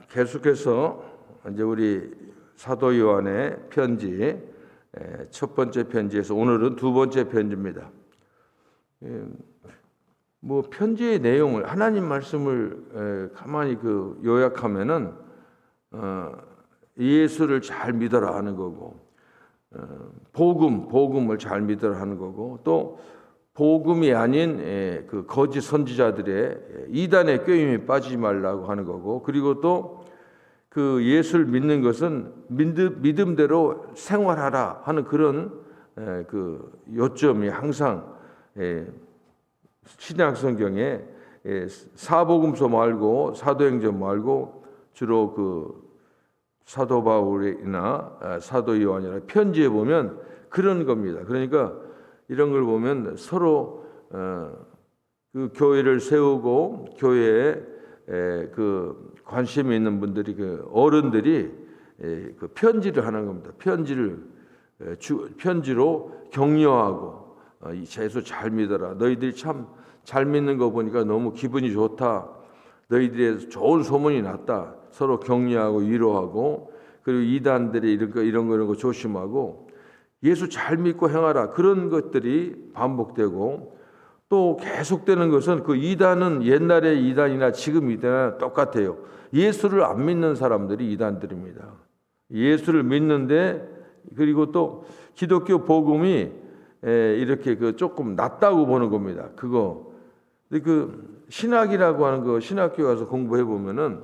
계속해서 이제 우리 사도 요한의 편지 첫 번째 편지에서 오늘은 두 번째 편지입니다. 뭐 편지의 내용을 하나님 말씀을 가만히 요약하면은 예수를 잘 믿어라 하는 거고, 복음을 잘 믿어라 하는 거고, 또 복음이 아닌 그 거짓 선지자들의 이단의 꾀임에 빠지지 말라고 하는 거고, 그리고 또 그 예수를 믿는 것은 믿음대로 생활하라 하는 그런 그 요점이 항상 신약 성경에 사복음서 말고 사도행전 말고 주로 그 사도 바울이나 사도 요한이나 편지에 보면 그런 겁니다. 그러니까 이런 걸 보면 서로 그 교회를 세우고 교회에 그 관심이 있는 분들이 그 어른들이 그 편지를 하는 겁니다. 편지로 격려하고 예수 잘 믿어라. 너희들이 참 잘 믿는 거 보니까 너무 기분이 좋다. 너희들의 좋은 소문이 났다. 서로 격려하고 위로하고, 그리고 이단들이 이런 거 조심하고 예수 잘 믿고 행하라. 그런 것들이 반복되고, 또 계속되는 것은 그 이단은 옛날의 이단이나 지금 이단이나 똑같아요. 예수를 안 믿는 사람들이 이단들입니다. 예수를 믿는데, 그리고 또 기독교 복음이 이렇게 그 조금 낫다고 보는 겁니다. 근데 그 신학이라고 하는 거 신학교 가서 공부해 보면은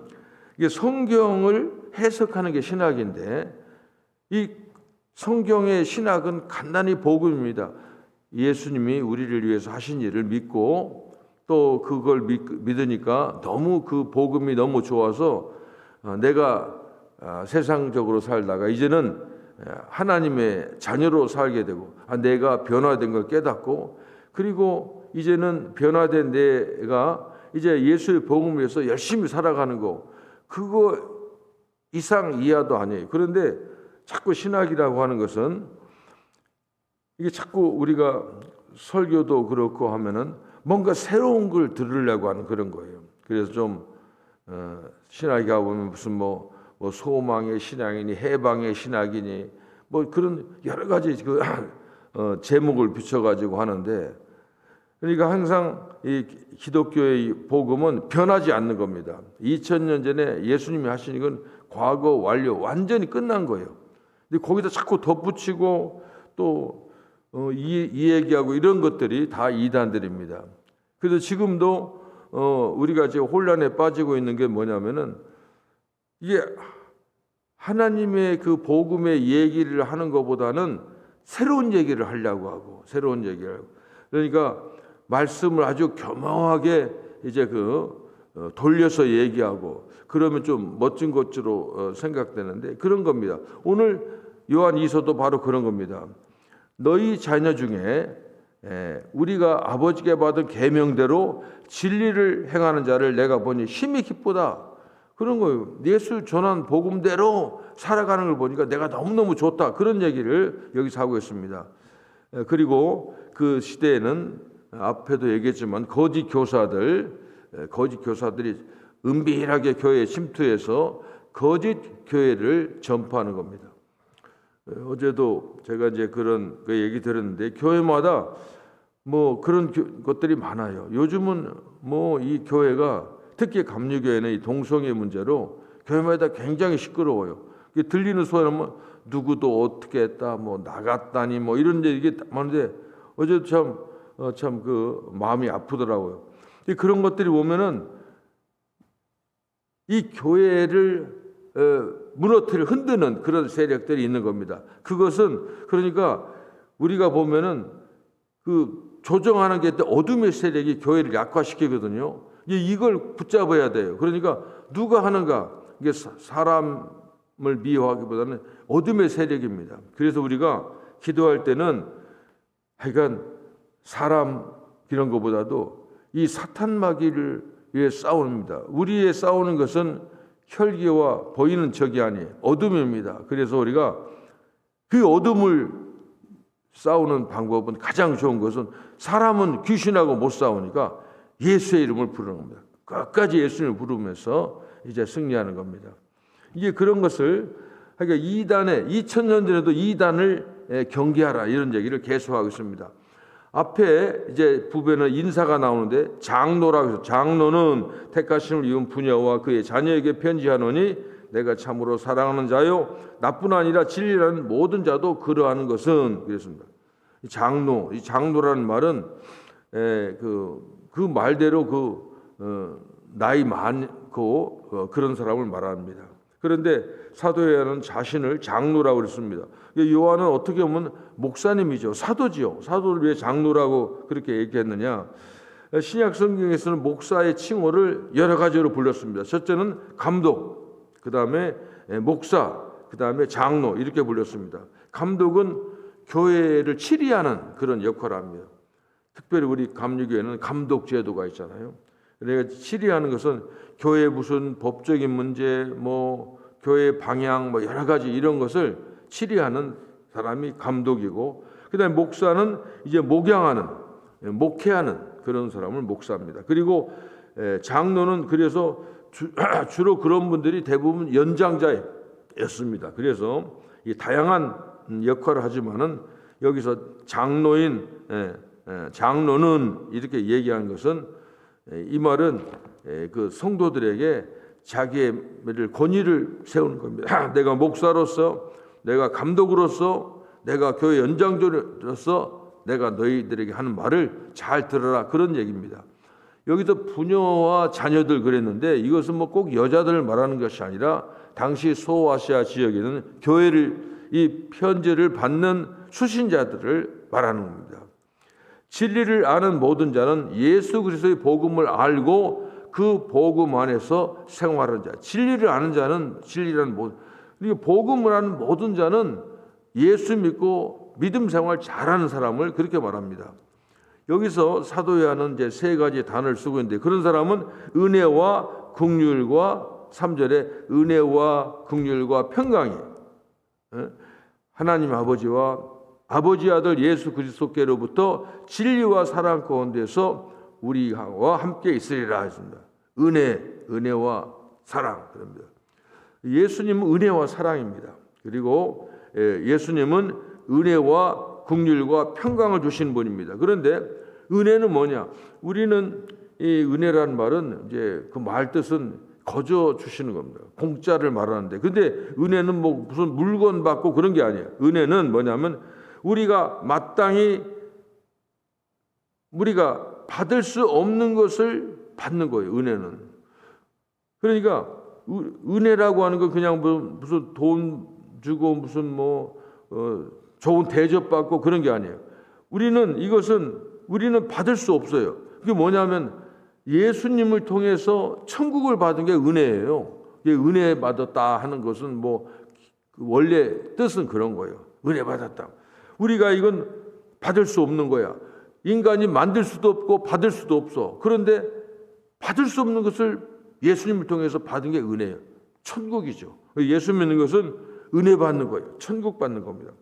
이게 성경을 해석하는 게 신학인데, 이 성경의 신학은 간단히 복음입니다. 예수님이 우리를 위해서 하신 일을 믿고 또 그걸 믿으니까 너무 그 복음이 너무 좋아서 내가 세상적으로 살다가 이제는 하나님의 자녀로 살게 되고, 내가 변화된 걸 깨닫고, 그리고 이제는 변화된 내가 이제 예수의 복음을 위해서 열심히 살아가는 거, 그거 이상 이하도 아니에요. 그런데 자꾸 신학이라고 하는 것은 이게 자꾸 우리가 설교도 그렇고 하면은 뭔가 새로운 걸 들으려고 하는 그런 거예요. 그래서 좀 신학이 가보면 무슨 뭐 소망의 신앙이니 해방의 신학이니 뭐 그런 여러 가지 그 제목을 붙여가지고 하는데, 그러니까 항상 이 기독교의 복음은 변하지 않는 겁니다. 2000년 전에 예수님이 하신 건 과거 완료, 완전히 끝난 거예요. 근데 거기다 자꾸 덧붙이고 또 이 얘기하고 이런 것들이 다 이단들입니다. 그래서 지금도 우리가 지금 혼란에 빠지고 있는 게 뭐냐면은 이게 하나님의 그 복음의 얘기를 하는 것보다는 새로운 얘기를 하려고 하고, 새로운 얘기를 하고, 그러니까 말씀을 아주 겸허하게 이제 돌려서 얘기하고, 그러면 좀 멋진 것으로 생각되는데 그런 겁니다. 오늘 요한 2서도 바로 그런 겁니다. 너희 자녀 중에 우리가 아버지께 받은 계명대로 진리를 행하는 자를 내가 보니 심히 기쁘다. 그런 거예요. 예수 전한 복음대로 살아가는 걸 보니까 내가 너무너무 좋다. 그런 얘기를 여기서 하고 있습니다. 그리고 그 시대에는 앞에도 얘기했지만 거짓 교사들이 은밀하게 교회에 침투해서 거짓 교회를 전파하는 겁니다. 어제도 제가 이제 그런 얘기 들었는데, 교회마다 뭐 그런 것들이 많아요. 요즘은 뭐 이 교회가, 특히 감리교회는 이 동성애 문제로 교회마다 굉장히 시끄러워요. 들리는 소리는 누구도 어떻게 했다, 뭐 나갔다니, 뭐 이런 얘기 많은데, 어제도 참 그 마음이 아프더라고요. 그런 것들이 보면은 이 교회를 흔드는 그런 세력들이 있는 겁니다. 그것은 그러니까 우리가 보면은 그 조정하는 게 어둠의 세력이 교회를 약화시키거든요. 이걸 붙잡아야 돼요. 그러니까 누가 하는가? 이게 사람을 미워하기보다는 어둠의 세력입니다. 그래서 우리가 기도할 때는 하여간 사람 이런 것보다도 이 사탄 마귀를 위해 싸웁니다. 우리의 싸우는 것은 혈기와 보이는 적이 아니에요. 어둠입니다. 그래서 우리가 그 어둠을 싸우는 방법은, 가장 좋은 것은, 사람은 귀신하고 못 싸우니까 예수의 이름을 부르는 겁니다. 끝까지 예수님을 부르면서 이제 승리하는 겁니다. 이게 그런 것을 그러니까 2000년 전에도 이단을 경계하라 이런 얘기를 계속하고 있습니다. 앞에 이제 부변은 인사가 나오는데 장로라고 해서 장로는 택하심을 입은 부녀와 그의 자녀에게 편지하노니 내가 참으로 사랑하는 자요 나뿐 아니라 진리라는 모든 자도 그러하는 것은 그랬습니다. 이 장로라는 말은 그 말대로 나이 많고 그런 사람을 말합니다. 그런데 사도 요한은 자신을 장로라고 그랬습니다. 요한은 어떻게 보면 목사님이죠. 사도지요. 사도를 왜 장로라고 그렇게 얘기했느냐. 신약 성경에서는 목사의 칭호를 여러 가지로 불렀습니다. 첫째는 감독, 그 다음에 목사, 그 다음에 장로 이렇게 불렸습니다. 감독은 교회를 치리하는 그런 역할을 합니다. 특별히 우리 감리교회는 감독 제도가 있잖아요. 그러니까 치리하는 것은 교회 무슨 법적인 문제, 교회 방향, 여러 가지 이런 것을 치리하는 사람이 감독이고, 그다음에 목사는 이제 목양하는, 목회하는 그런 사람을 목사입니다. 그리고 장로는 그래서 주로 그런 분들이 대부분 연장자였습니다. 그래서 이 다양한 역할을 하지만은 여기서 장로는 이렇게 얘기한 것은 이 말은 그 성도들에게 자기의 권위를 세우는 겁니다. 내가 목사로서, 내가 감독으로서, 내가 교회 연장자로서 내가 너희들에게 하는 말을 잘 들어라 그런 얘기입니다. 여기서 부녀와 자녀들 그랬는데 이것은 꼭 여자들을 말하는 것이 아니라 당시 소아시아 지역에는 교회를 이 편지를 받는 수신자들을 말하는 겁니다. 진리를 아는 모든 자는 예수 그리스도의 복음을 알고 그 복음 안에서 생활하는 자. 진리를 아는 자는 진리라는 모든, 그리고 복음을 아는 모든 자는 예수 믿고 믿음 생활 잘하는 사람을 그렇게 말합니다. 여기서 사도 요한은 이제 세 가지 단어를 쓰고 있는데 그런 사람은 은혜와 긍휼과 3절에 은혜와 긍휼과 평강이 하나님 아버지와 아버지 아들 예수 그리스도께로부터 진리와 사랑 가운데서 우리와 함께 있으리라 했습니다. 은혜와 사랑 그럽니다. 예수님은 은혜와 사랑입니다. 그리고 예수님은 은혜와 긍휼과 평강을 주신 분입니다. 그런데 은혜는 뭐냐? 우리는 이 은혜라는 말은 이제 그 말 뜻은 거저 주시는 겁니다. 공짜를 말하는데, 근데 은혜는 무슨 물건 받고 그런 게 아니에요. 은혜는 뭐냐면 우리가 마땅히 우리가 받을 수 없는 것을 받는 거예요. 은혜는. 그러니까 은혜라고 하는 건 그냥 무슨 돈 주고 무슨 좋은 대접 받고 그런 게 아니에요. 우리는 받을 수 없어요. 그게 뭐냐면 예수님을 통해서 천국을 받은 게 은혜예요. 은혜 받았다 하는 것은 원래 뜻은 그런 거예요. 은혜 받았다. 우리가 이건 받을 수 없는 거야. 인간이 만들 수도 없고 받을 수도 없어. 그런데 받을 수 없는 것을 예수님을 통해서 받은 게 은혜예요. 천국이죠. 예수 믿는 것은 은혜 받는 거예요. 천국 받는 겁니다.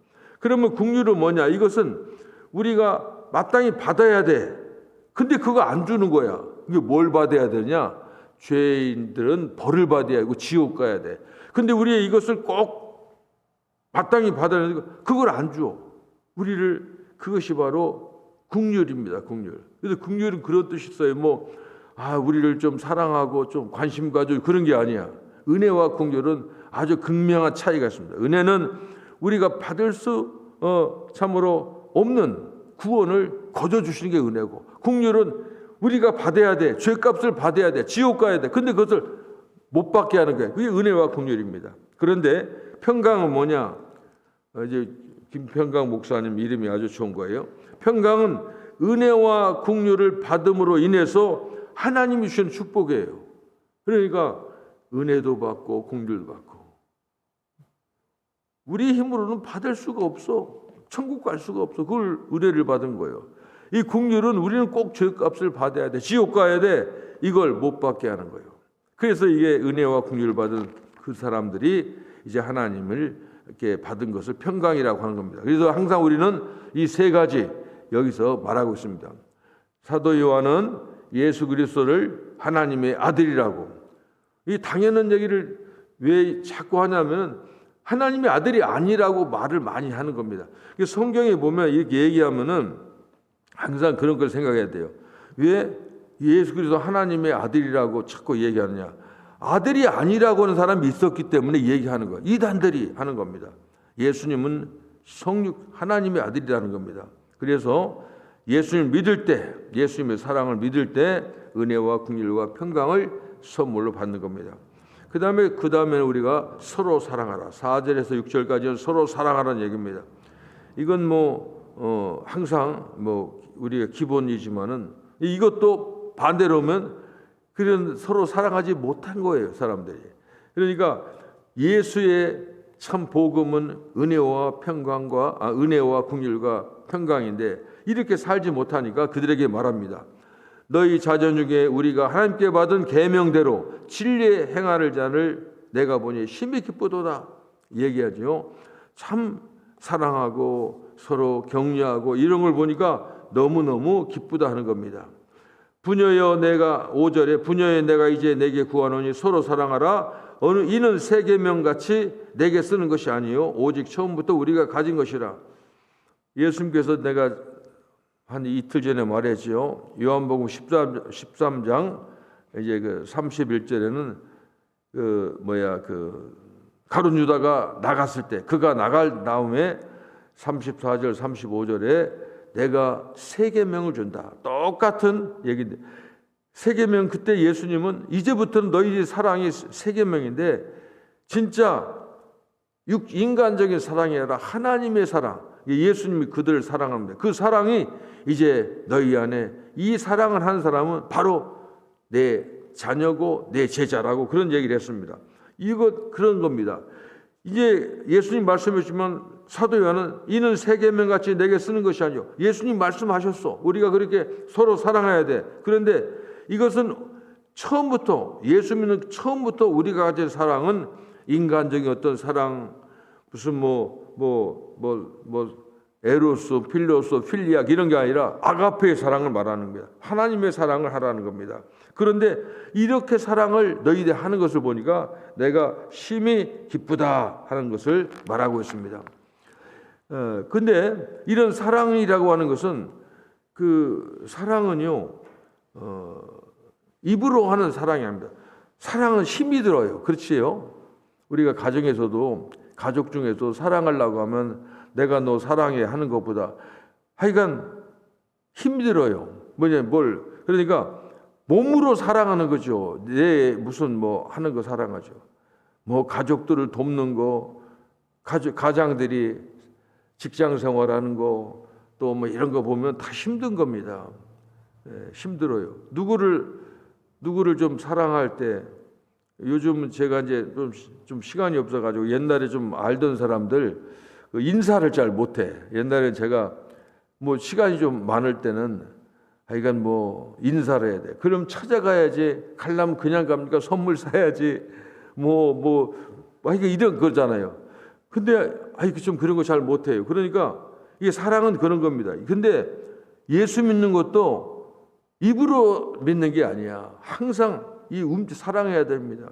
그러면 긍휼은 뭐냐? 이것은 우리가 마땅히 받아야 돼. 근데 그거 안 주는 거야. 이게 뭘 받아야 되냐? 죄인들은 벌을 받아야 하고 지옥 가야 돼. 근데 우리 이것을 꼭 마땅히 받아야 되는 거 그걸 안 줘. 그것이 바로 긍휼입니다. 긍휼. 그래서 긍휼은 그런 뜻이 있어요. 우리를 좀 사랑하고 좀 관심 가지고 그런 게 아니야. 은혜와 긍휼은 아주 극명한 차이가 있습니다. 은혜는 우리가 받을 수 참으로 없는 구원을 거저 주시는 게 은혜고, 긍휼은 우리가 받아야 돼. 죄값을 받아야 돼. 지옥 가야 돼. 근데 그것을 못 받게 하는 거예요. 그게 은혜와 긍휼입니다. 그런데 평강은 뭐냐? 이제 김평강 목사님 이름이 아주 좋은 거예요. 평강은 은혜와 긍휼을 받음으로 인해서 하나님이 주신 축복이에요. 그러니까 은혜도 받고 긍휼도 받고 우리 힘으로는 받을 수가 없어. 천국 갈 수가 없어. 그걸 은혜를 받은 거예요. 이 긍휼은 우리는 꼭 죄값을 받아야 돼. 지옥 가야 돼. 이걸 못 받게 하는 거예요. 그래서 이게 은혜와 긍휼을 받은 그 사람들이 이제 하나님을 이렇게 받은 것을 평강이라고 하는 겁니다. 그래서 항상 우리는 이 세 가지 여기서 말하고 있습니다. 사도 요한은 예수 그리스도를 하나님의 아들이라고. 이 당연한 얘기를 왜 자꾸 하냐면 하나님의 아들이 아니라고 말을 많이 하는 겁니다. 성경에 보면 이렇게 얘기하면은 항상 그런 걸 생각해야 돼요. 왜 예수 그리스도 하나님의 아들이라고 자꾸 얘기하느냐? 아들이 아니라고 하는 사람이 있었기 때문에 얘기하는 거예요. 이단들이 하는 겁니다. 예수님은 성육 하나님의 아들이라는 겁니다. 그래서 예수님을 믿을 때, 예수님의 사랑을 믿을 때 은혜와 긍휼과 평강을 선물로 받는 겁니다. 그 다음에 우리가 서로 사랑하라. 4절에서 6절까지는 서로 사랑하라는 얘기입니다. 이건 항상 우리가 기본이지만은 이것도 반대로 오면 그런 서로 사랑하지 못한 거예요, 사람들이. 그러니까 예수의 참 복음은 은혜와 긍휼과 평강인데 이렇게 살지 못하니까 그들에게 말합니다. 너희 자전 중에 우리가 하나님께 받은 계명대로 진리에 행하는 자를 내가 보니 심히 기쁘도다 얘기하죠. 참 사랑하고 서로 격려하고 이런 걸 보니까 너무너무 기쁘다 하는 겁니다. 부녀여 내가 5절에 부녀여 내가 이제 내게 구하노니 서로 사랑하라. 이는 새 계명 같이 내게 쓰는 것이 아니요 오직 처음부터 우리가 가진 것이라. 예수님께서 내가 한 이틀 전에 말했죠. 요한복음 13장 이제 31절에는 가룟 유다가 나갔을 때 그가 나갈 다음에 34절 35절에 내가 새 계명을 준다. 똑같은 얘기인데 새 계명 그때 예수님은 이제부터는 너희의 사랑이 새 계명인데 진짜 인간적인 사랑이 아니라 하나님의 사랑. 예수님이 그들을 사랑합니다. 그 사랑이 이제 너희 안에 이 사랑을 한 사람은 바로 내 자녀고 내 제자라고 그런 얘기를 했습니다. 그런 겁니다. 이제 예수님 말씀해주면 사도 요한은 이는 새 계명같이 내게 쓰는 것이 아니요. 예수님 말씀하셨어. 우리가 그렇게 서로 사랑해야 돼. 그런데 이것은 처음부터 예수 믿는 처음부터 우리가 가진 사랑은 인간적인 어떤 사랑 무슨 에로스, 필로스, 필리악 이런 게 아니라 아가페의 사랑을 말하는 거야. 하나님의 사랑을 하라는 겁니다. 그런데 이렇게 사랑을 너희들 하는 것을 보니까 내가 심히 기쁘다 하는 것을 말하고 있습니다. 근데 이런 사랑이라고 하는 것은 그 사랑은요 입으로 하는 사랑이 아닙니다. 사랑은 힘이 들어요. 그렇지요? 우리가 가정에서도 가족 중에서 사랑하려고 하면 내가 너 사랑해 하는 것보다 하여간 힘들어요. 그러니까 몸으로 사랑하는 거죠. 내 무슨 하는 거 사랑하죠. 가족들을 돕는 거, 가장들이 직장 생활하는 거, 또 이런 거 보면 다 힘든 겁니다. 힘들어요. 누구를 좀 사랑할 때 요즘 제가 이제 좀 시간이 없어가지고 옛날에 좀 알던 사람들 인사를 잘 못해. 옛날에 제가 시간이 좀 많을 때는 하여간 인사를 해야 돼. 그럼 찾아가야지. 가려면 그냥 갑니까? 선물 사야지. 하여간 이런 거잖아요. 근데 좀 그런 거 잘 못해요. 그러니까 이게 사랑은 그런 겁니다. 근데 예수 믿는 것도 입으로 믿는 게 아니야. 항상 사랑해야 됩니다.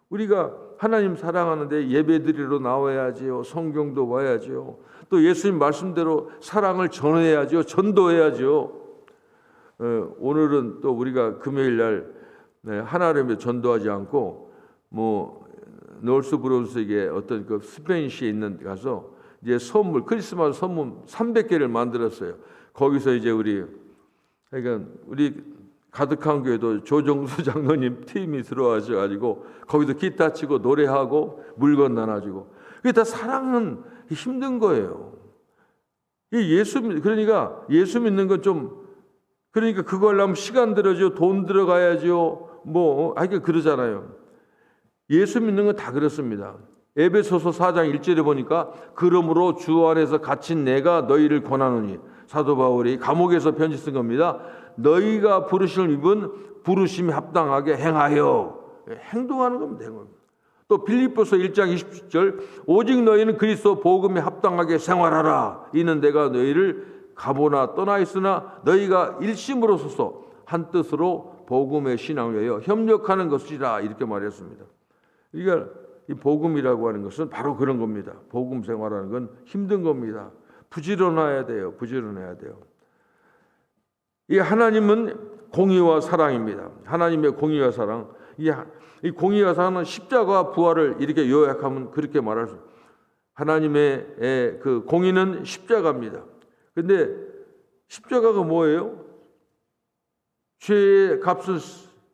우리가 하나님 사랑하는데 예배드리러 나와야지요. 성경도 봐야지요. 또 예수님 말씀대로 사랑을 전해야죠. 전도해야죠. 오늘은 또 우리가 금요일 날 하나님의 전도하지 않고 노스브론스에게 어떤 그 스페인시에 있는 데 가서 이제 크리스마스 선물 300개를 만들었어요. 거기서 이제 우리 가득한 교회도 조정수 장로님 팀이 들어와셔가지고 거기서 기타 치고 노래하고 물건 나눠주고 그게 다 사랑은 힘든 거예요. 그러니까 예수 믿는 건 그러니까 그거 하려면 시간 들어죠, 돈 들어가야죠, 그러잖아요. 예수 믿는 건 다 그렇습니다. 에베소서 4장 1절에 보니까 그러므로 주 안에서 갇힌 내가 너희를 권하노니 사도 바울이 감옥에서 편지 쓴 겁니다. 너희가 부르심을 입은 부르심에 합당하게 행하여 행동하는 겁니다. 또 빌립보서 1장 27절 오직 너희는 그리스도 복음에 합당하게 생활하라. 이는 내가 너희를 가보나 떠나 있으나 너희가 일심으로 서서 한 뜻으로 복음의 신앙을 위하여 협력하는 것이라 이렇게 말했습니다. 그러니까 이 복음이라고 하는 것은 바로 그런 겁니다. 복음 생활하는 건 힘든 겁니다. 부지런해야 돼요. 부지런해야 돼요. 이 하나님은 공의와 사랑입니다. 하나님의 공의와 사랑. 이 공의와 사랑은 십자가와 부활을 이렇게 요약하면 그렇게 말할 수. 하나님의 그 공의는 십자가입니다. 근데 십자가가 뭐예요? 죄의 값은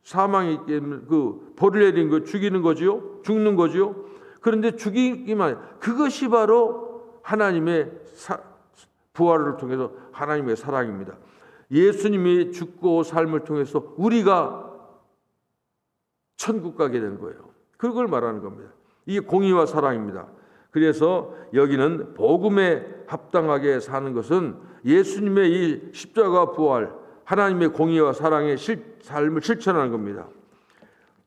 사망이 그 벌을 내린 거 죽이는 거지요? 죽는 거지요? 그런데 죽이기만 그것이 바로 하나님의 부활을 통해서 하나님의 사랑입니다. 예수님이 죽고 삶을 통해서 우리가 천국 가게 된 거예요. 그걸 말하는 겁니다. 이게 공의와 사랑입니다. 그래서 여기는 복음에 합당하게 사는 것은 예수님의 이 십자가 부활, 하나님의 공의와 사랑의 삶을 실천하는 겁니다.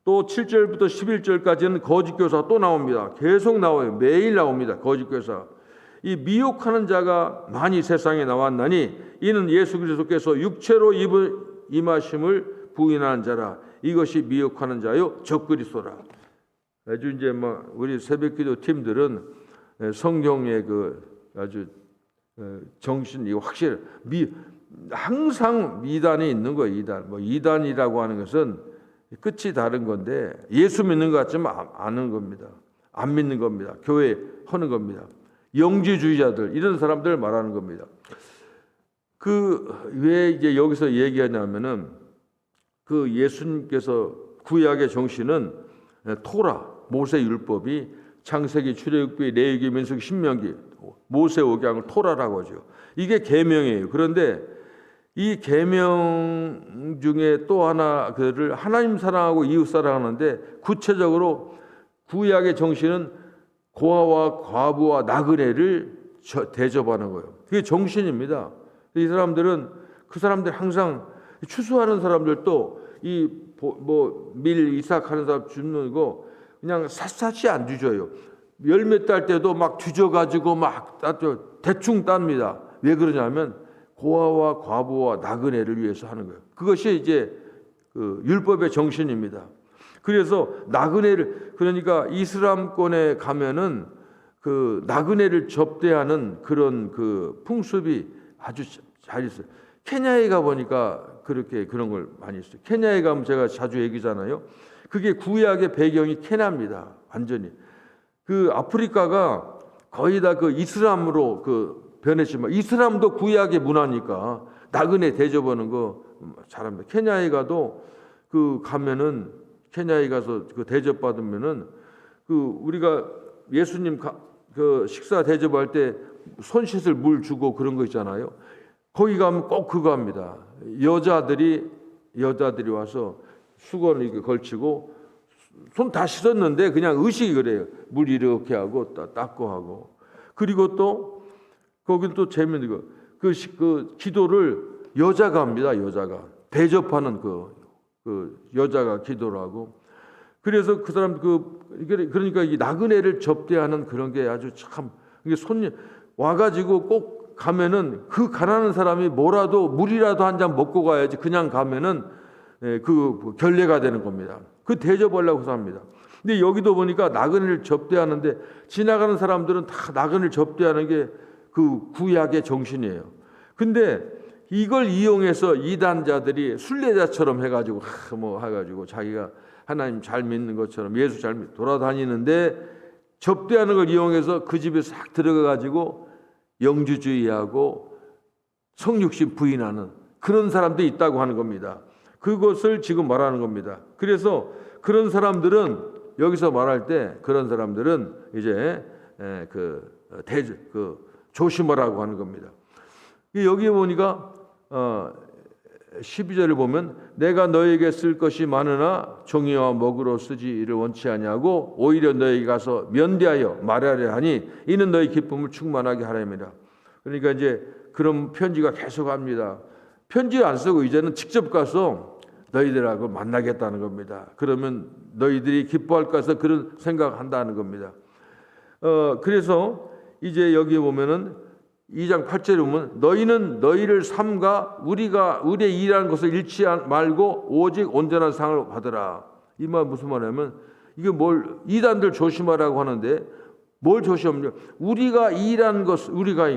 또 7절부터 11절까지는 거짓교사가 또 나옵니다. 계속 나와요. 매일 나옵니다. 거짓교사. 이 미혹하는 자가 많이 세상에 나왔나니 이는 예수 그리스도께서 육체로 임하심을 부인하는 자라. 이것이 미혹하는 자요 적그리스도라. 아주 이제 우리 새벽기도 팀들은 성경의 그 아주 정신이 확실히 항상 미단이 있는 거예요. 이단. 이단이라고 하는 것은 끝이 다른 건데 예수 믿는 것 같지만 아는 겁니다. 안 믿는 겁니다. 교회 하는 겁니다. 영지주의자들 이런 사람들 말하는 겁니다. 그 왜 이제 여기서 얘기하냐면은 그 예수님께서 구약의 정신은 토라 모세 율법이 창세기, 출애굽기, 레위기, 민수기, 신명기, 모세오경을 토라라고 하죠. 이게 계명이에요. 그런데 이 계명 중에 또 하나 그를 하나님 사랑하고 이웃 사랑하는데 구체적으로 구약의 정신은 고아와 과부와 나그네를 대접하는 거예요. 그게 정신입니다. 이 사람들은 그 사람들 항상 추수하는 사람들도 밀 이삭 하는 사람 주는 거 그냥 샅샅이 안 뒤져요. 열매 딸 때도 막 뒤져가지고 막 대충 땁니다. 왜 그러냐면 고아와 과부와 나그네를 위해서 하는 거예요. 그것이 이제 그 율법의 정신입니다. 그래서 나그네를 그러니까 이슬람권에 가면은 그 나그네를 접대하는 그런 그 풍습이 아주 잘 있어요. 케냐에 가 보니까 그런 걸 많이 있어요. 케냐에 가면 제가 자주 얘기잖아요. 그게 구약의 배경이 케냐입니다. 완전히 그 아프리카가 거의 다 그 이슬람으로 그 변했지만 이슬람도 구약의 문화니까 나그네 대접하는 거 잘합니다. 케냐에 가도 그 가면은 케냐에 가서 그 대접 받으면은 그 우리가 예수님 그 식사 대접할 때 손 씻을 물 주고 그런 거 있잖아요. 거기 가면 꼭 그거 합니다. 여자들이 와서 수건을 이렇게 걸치고 손 다 씻었는데 그냥 의식이 그래요. 물 이렇게 하고 닦고 하고. 그리고 또 거기 또 재밌는 거. 그 기도를 여자가 합니다. 여자가 대접하는 그 여자가 기도를 하고. 그래서 그 사람 그러니까 이 나그네를 접대하는 그런 게 아주 참 이게 손님 와가지고 꼭 가면은 그 가난한 사람이 뭐라도 물이라도 한 잔 먹고 가야지 그냥 가면은 그 결례가 되는 겁니다. 그 대접하려고 합니다. 근데 여기도 보니까 나그네를 접대하는데 지나가는 사람들은 다 나그네를 접대하는 게 그 구약의 정신이에요. 근데 이걸 이용해서 이단자들이 순례자처럼 해가지고 해가지고 자기가 하나님 잘 믿는 것처럼 예수 잘 돌아다니는데 접대하는 걸 이용해서 그 집에 싹 들어가가지고 영주주의하고 성육신 부인하는 그런 사람들이 있다고 하는 겁니다. 그것을 지금 말하는 겁니다. 그래서 그런 사람들은 여기서 말할 때 그런 사람들은 이제 조심하라고 하는 겁니다. 여기 보니까 12절을 보면 내가 너에게 쓸 것이 많으나 종이와 먹으로 쓰지를 원치 아니하고 오히려 너에게 가서 면대하여 말하려 하니 이는 너의 기쁨을 충만하게 하려니라. 그러니까 이제 그런 편지가 계속 합니다. 편지 안 쓰고 이제는 직접 가서 너희들하고 만나겠다는 겁니다. 그러면 너희들이 기뻐할 것을 그런 생각한다는 겁니다. 그래서 이제 여기 보면은 2장 8절에 보면 너희는 너희를 삼가 우리의 일하는 것을 잃지 말고 오직 온전한 상을 받으라. 이 말 무슨 말이냐면 이게 뭘 이단들 조심하라고 하는데 뭘 조심하냐? 우리가 일하는 것 우리가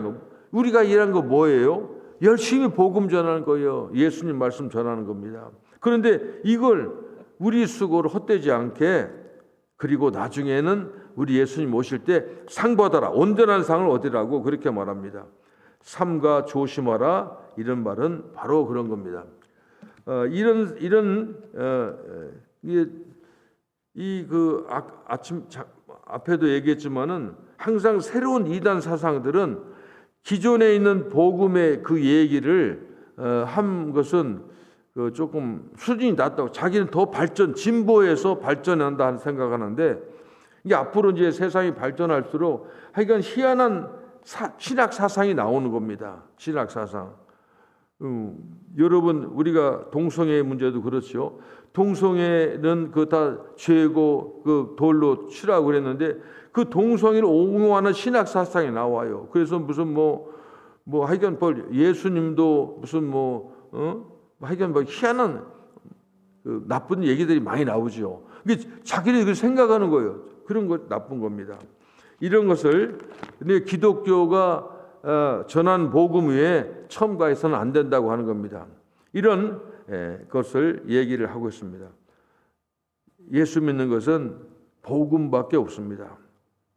일하는 거 뭐예요? 열심히 복음 전하는 거예요. 예수님 말씀 전하는 겁니다. 그런데 이걸 우리 수고로 헛되지 않게 그리고 나중에는 우리 예수님 오실 때 상 받아라. 온전한 상을 얻으라고 그렇게 말합니다. 삼가 조심하라. 이런 말은 바로 그런 겁니다. 아침 앞에도 얘기했지만은 항상 새로운 이단 사상들은 기존에 있는 복음의 그 얘기를 한 것은 조금 수준이 낮다고 자기는 더 진보해서 발전한다 생각하는데 이게 앞으로 이제 세상이 발전할수록 하여간 희한한 신학 사상이 나오는 겁니다. 신학 사상. 여러분 우리가 동성애 문제도 그렇죠. 동성애는 그 다 죄고 그 돌로 치라고 그랬는데 그 동성애를 옹호하는 신학 사상이 나와요. 그래서 무슨 하여간 예수님도 무슨 하여간 희한한 나쁜 얘기들이 많이 나오죠. 이게 자기들이 생각하는 거예요. 그런 것 나쁜 겁니다. 이런 것을 근데 기독교가 전한 복음 위에 첨가해서는 안 된다고 하는 겁니다. 이런 것을 얘기를 하고 있습니다. 예수 믿는 것은 복음밖에 없습니다.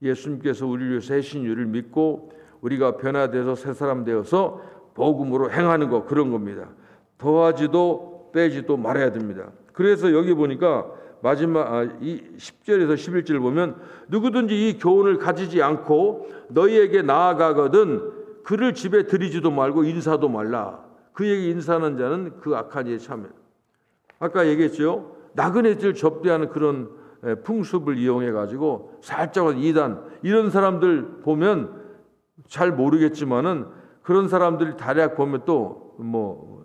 예수님께서 우리를 위해서 하신 일을 믿고 우리가 변화돼서 새 사람 되어서 복음으로 행하는 것 그런 겁니다. 더하지도 빼지도 말아야 됩니다. 그래서 여기 보니까 마지막 10절에서 11절 보면 누구든지 이 교훈을 가지지 않고 너희에게 나아가거든 그를 집에 들이지도 말고 인사도 말라. 그에게 인사하는 자는 그 악한 일에 참여. 아까 얘기했죠. 나그네들 접대하는 그런 풍습을 이용해 가지고 살짝 이단 이런 사람들 보면 잘 모르겠지만은 그런 사람들이 대략 보면 또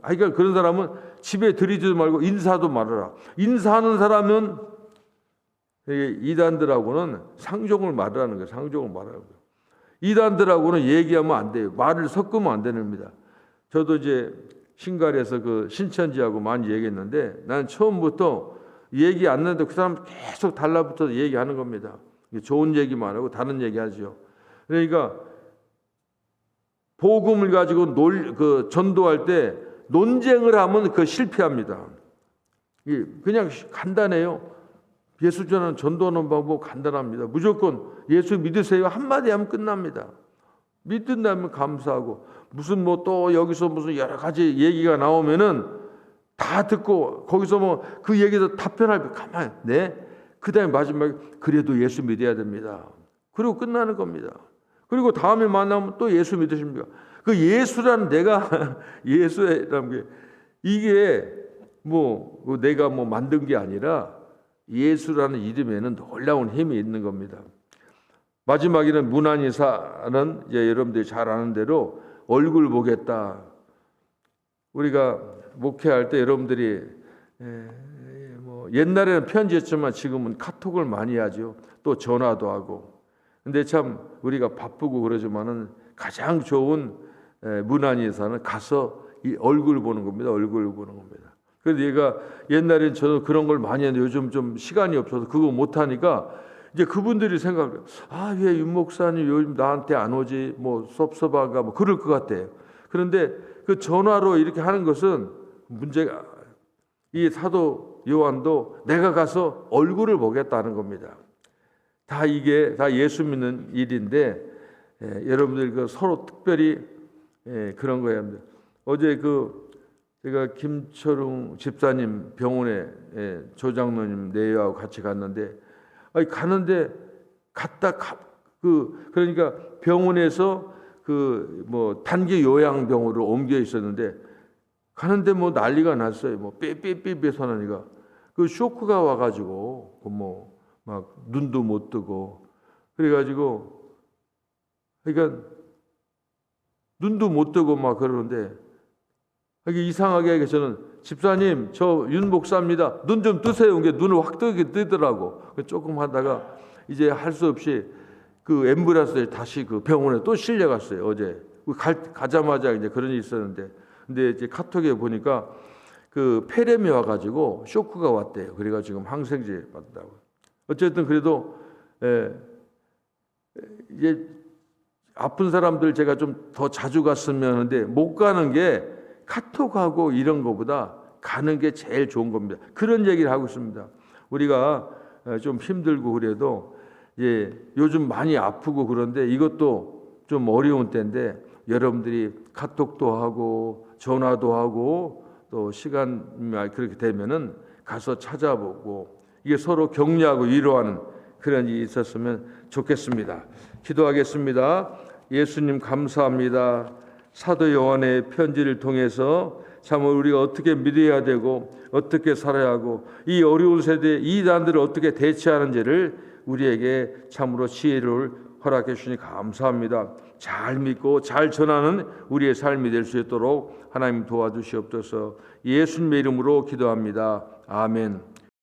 하여간 그런 사람은 집에 들이지도 말고 인사도 말아라. 인사하는 사람은 이단들하고는 상종을 말하는 거예요. 상종을 말하는 거예요. 이단들하고는 얘기하면 안 돼요. 말을 섞으면 안 됩니다. 저도 이제 신갈에서 그 신천지하고 많이 얘기했는데 나는 처음부터 얘기 안 나는데 그 사람 계속 달라붙어서 얘기하는 겁니다. 좋은 얘기만 하고 다른 얘기하죠. 그러니까 복음을 가지고 전도할 때 논쟁을 하면 그 실패합니다. 그냥 간단해요. 예수 전도하는 방법 간단합니다. 무조건 예수 믿으세요 한마디 하면 끝납니다. 믿는다면 감사하고 무슨 또 여기서 무슨 여러 가지 얘기가 나오면은 다 듣고 거기서 그 얘기에서 답변할 가만히 그다음에 마지막에 그래도 예수 믿어야 됩니다. 그리고 끝나는 겁니다. 그리고 다음에 만나면 또 예수 믿으십니까? 그 예수라는 내가 예수라는 게 이게 내가 만든 게 아니라 예수라는 이름에는 놀라운 힘이 있는 겁니다. 마지막에는 문안이사는 이제 여러분들이 잘 아는 대로 얼굴 보겠다. 우리가 목회할 때 여러분들이 옛날에는 편지였지만 지금은 카톡을 많이 하죠. 또 전화도 하고. 근데 참 우리가 바쁘고 그러지만은 가장 좋은 문안이사는 가서 이 얼굴 보는 겁니다. 얼굴 보는 겁니다. 그래서 얘가 옛날엔 저도 그런 걸 많이 했는데 요즘 좀 시간이 없어서 그거 못 하니까 이제 그분들이 생각해요. 왜 윤 목사님 요즘 나한테 안 오지? 섭섭한가? 그럴 것 같아요. 그런데 그 전화로 이렇게 하는 것은 문제가 이 사도 요한도 내가 가서 얼굴을 보겠다는 겁니다. 이게 다 예수 믿는 일인데 여러분들 서로 특별히 그런 거예요. 어제 제가 김철웅 집사님 병원에 조장로님 내외하고 같이 갔는데 그러니까 병원에서 단기 요양병으로 옮겨 있었는데 가는데 난리가 났어요. 삐삐삐삐 소나니까 그 쇼크가 와가지고 막 눈도 못 뜨고 그래가지고 그러니까 눈도 못 뜨고 막 그러는데 이게 이상하게 저는 집사님 저 윤 목사입니다. 눈 좀 뜨세요. 이게 눈을 확 뜨더라고. 조금 하다가 이제 할 수 없이 그 앰뷸런스에 다시 그 병원에 또 실려갔어요. 어제 가자마자 이제 그런 일이 있었는데, 근데 이제 카톡에 보니까 그 폐렴이 와가지고 쇼크가 왔대요. 그래가 지금 항생제 받다고. 어쨌든 그래도 이제 아픈 사람들 제가 좀 더 자주 갔으면 하는데 못 가는 게 카톡하고 이런 거보다 가는 게 제일 좋은 겁니다. 그런 얘기를 하고 있습니다. 우리가 좀 힘들고 그래도 이제 요즘 많이 아프고 그런데 이것도 좀 어려운 때인데 여러분들이 카톡도 하고 전화도 하고 또 시간 그렇게 되면은 가서 찾아보고 이게 서로 격려하고 위로하는 그런 일이 있었으면 좋겠습니다. 기도하겠습니다. 예수님 감사합니다. 사도 요한의 편지를 통해서 참 우리가 어떻게 믿어야 되고 어떻게 살아야 하고 이 어려운 세대에 이단들을 어떻게 대처하는지를 우리에게 참으로 지혜를 허락해 주시니 감사합니다. 잘 믿고 잘 전하는 우리의 삶이 될 수 있도록 하나님 도와주시옵소서. 예수님의 이름으로 기도합니다. 아멘.